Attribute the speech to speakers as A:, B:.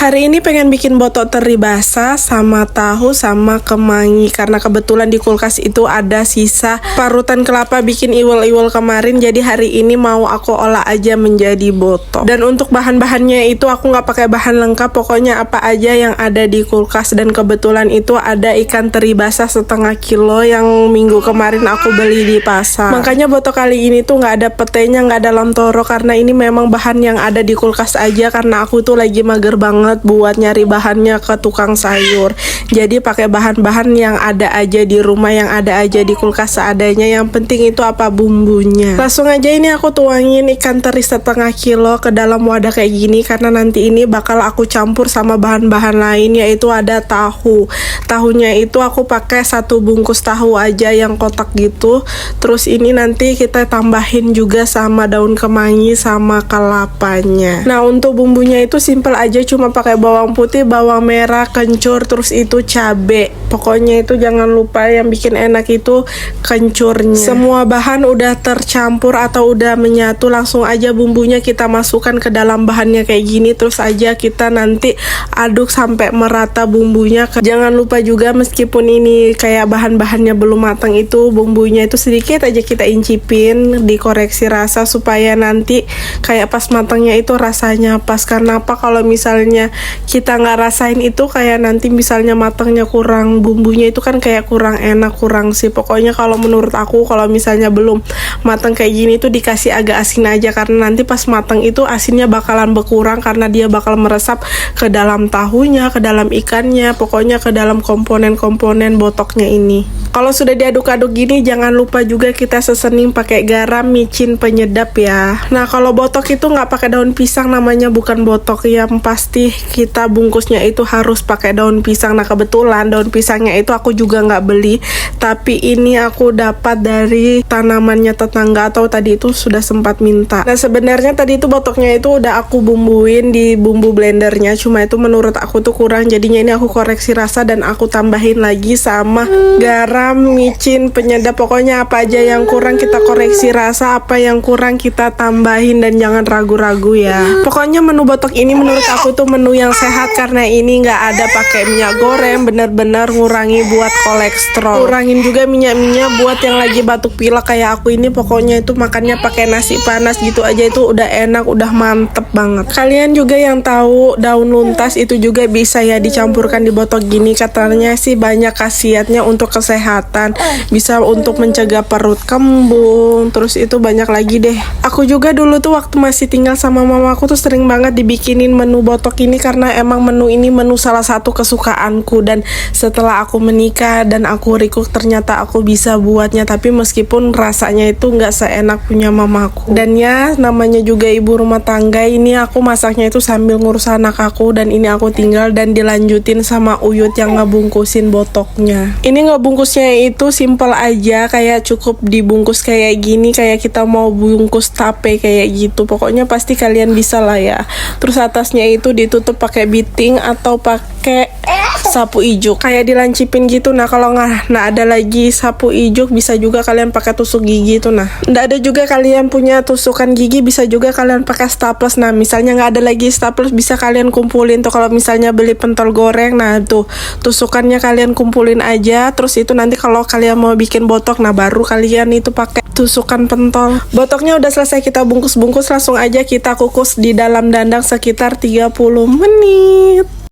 A: Hari ini pengen bikin botok teri basah sama tahu sama kemangi, karena kebetulan di kulkas itu ada sisa parutan kelapa bikin iwel-iwel kemarin. Jadi hari ini mau aku olah aja menjadi botok. Dan untuk bahan-bahannya itu aku nggak pakai bahan lengkap, pokoknya apa aja yang ada di kulkas. Dan kebetulan itu ada ikan teri basah setengah kilo yang minggu kemarin aku beli di pasar. Makanya botok kali ini tuh nggak ada petenya, nggak ada dalam toro, karena ini memang bahan yang ada di kulkas aja, karena aku tuh lagi mager banget buat nyari bahannya ke tukang sayur. Jadi pakai bahan-bahan yang ada aja di rumah, yang ada aja di kulkas seadanya. Yang penting itu apa, bumbunya. Langsung aja ini aku tuangin ikan teri setengah kilo ke dalam wadah kayak gini, karena nanti ini bakal aku campur sama bahan-bahan lain, yaitu ada tahu. Tahunya itu aku pakai 1 bungkus tahu aja yang kotak gitu. Terus ini nanti kita tambahin juga sama daun kemangi sama kelapanya. Nah, untuk bumbunya itu simple aja, cuma pakai bawang putih, bawang merah, kencur, terus itu cabe. Pokoknya itu jangan lupa, yang bikin enak itu kencurnya. Semua bahan udah tercampur atau udah menyatu, langsung aja bumbunya kita masukkan ke dalam bahannya kayak gini. Terus aja kita nanti aduk sampai merata bumbunya. Jangan lupa juga, meskipun ini kayak bahan-bahannya belum matang, itu bumbunya itu sedikit aja kita incipin, dikoreksi rasa supaya nanti kayak pas matangnya itu rasanya pas. Karena apa, kalau misalnya kita nggak rasain itu kayak nanti misalnya matangnya kurang, bumbunya itu kan kayak kurang enak, kurang sih. Pokoknya kalau menurut aku, kalau misalnya belum matang kayak gini tuh dikasih agak asin aja, karena nanti pas matang itu asinnya bakalan berkurang, karena dia bakal meresap ke dalam tahunya, ke dalam ikannya, pokoknya ke dalam komponen-komponen botoknya ini. Kalau sudah diaduk-aduk gini, jangan lupa juga kita sesening pakai garam, micin, penyedap ya. Nah, kalau botok itu nggak pakai daun pisang, namanya bukan botok. Yang pasti kita bungkusnya itu harus pakai daun pisang. Nah, kebetulan daun pisangnya itu aku juga nggak beli, tapi ini aku dapat dari tanamannya tetangga, atau tadi itu sudah sempat minta. Nah, sebenarnya tadi itu botoknya itu udah aku bumbuin di bumbu blendernya, cuma itu menurut aku tuh kurang, jadinya ini aku koreksi rasa dan aku tambahin lagi sama garam, micin, penyedap. Pokoknya apa aja yang kurang kita koreksi rasa, apa yang kurang kita tambahin, dan jangan ragu-ragu ya. Pokoknya menu botok ini menurut aku tuh menu yang sehat, karena ini nggak ada pakai minyak goreng, bener-bener ngurangi buat kolesterol. Kurangin juga minyak-minyak buat yang lagi batuk pilek kayak aku ini. Pokoknya itu makannya pakai nasi panas gitu aja itu udah enak, udah mantep banget. Kalian juga yang tahu daun luntas itu juga bisa ya dicampurkan di botok gini, katanya sih banyak khasiatnya untuk kesehatan, bisa untuk mencegah perut kembung, terus itu banyak lagi deh. Aku juga dulu tuh waktu masih tinggal sama mamaku tuh sering banget dibikinin menu botok ini, karena emang menu ini menu salah satu kesukaanku. Dan setelah aku menikah dan aku recook, ternyata aku bisa buatnya, tapi meskipun rasanya itu nggak seenak punya mamaku. Dan ya, namanya juga ibu rumah tangga, ini aku masaknya itu sambil ngurus anak aku, dan ini aku tinggal dan dilanjutin sama Uyut yang ngebungkusin botoknya. Ini ngebungkusnya itu simple aja, kayak cukup dibungkus kayak gini, kayak kita mau bungkus tape kayak gitu. Pokoknya pasti kalian bisa lah ya. Terus atasnya itu ditutup pakai biting atau pakai sapu ijuk, kayak dilancipin gitu. Nah, kalau nggak ada lagi sapu ijuk, bisa juga kalian pakai tusuk gigi itu. Nah, nggak ada juga kalian punya tusukan gigi, bisa juga kalian pakai staples. Nah, misalnya nggak ada lagi staples, bisa kalian kumpulin tuh. Kalau misalnya beli pentol goreng, nah tuh tusukannya kalian kumpulin aja. Terus itu nanti kalau kalian mau bikin botok, nah baru kalian itu pakai tusukan pentol. Botoknya udah selesai kita bungkus-bungkus, langsung aja kita kukus di dalam dandang sekitar 30 menit.